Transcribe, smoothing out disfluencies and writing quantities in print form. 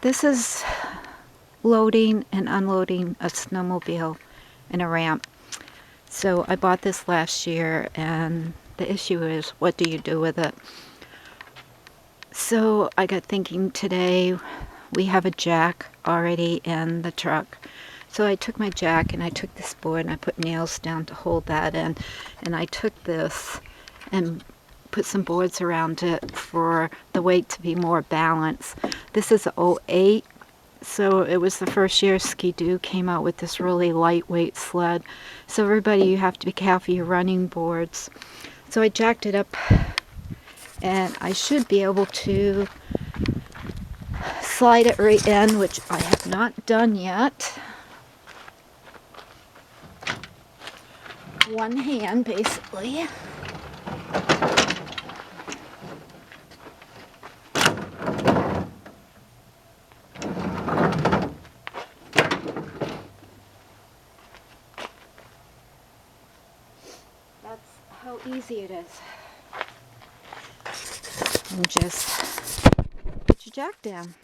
This is loading and unloading a snowmobile in a ramp. So I bought this last year, and the issue is, what do you do with it? So I got thinking today, we have a jack already in the truck. So I took my jack and I took this board and I put nails down to hold that in. And I took this and put some boards around it for the weight to be more balanced. This is a 08. So it was the first year Ski-Doo came out with this really lightweight sled. So everybody, you have to be careful your running boards. So I jacked it up, and I should be able to slide it right in, which I have not done yet. One hand, basically. That's how easy it is. And just put your jack down.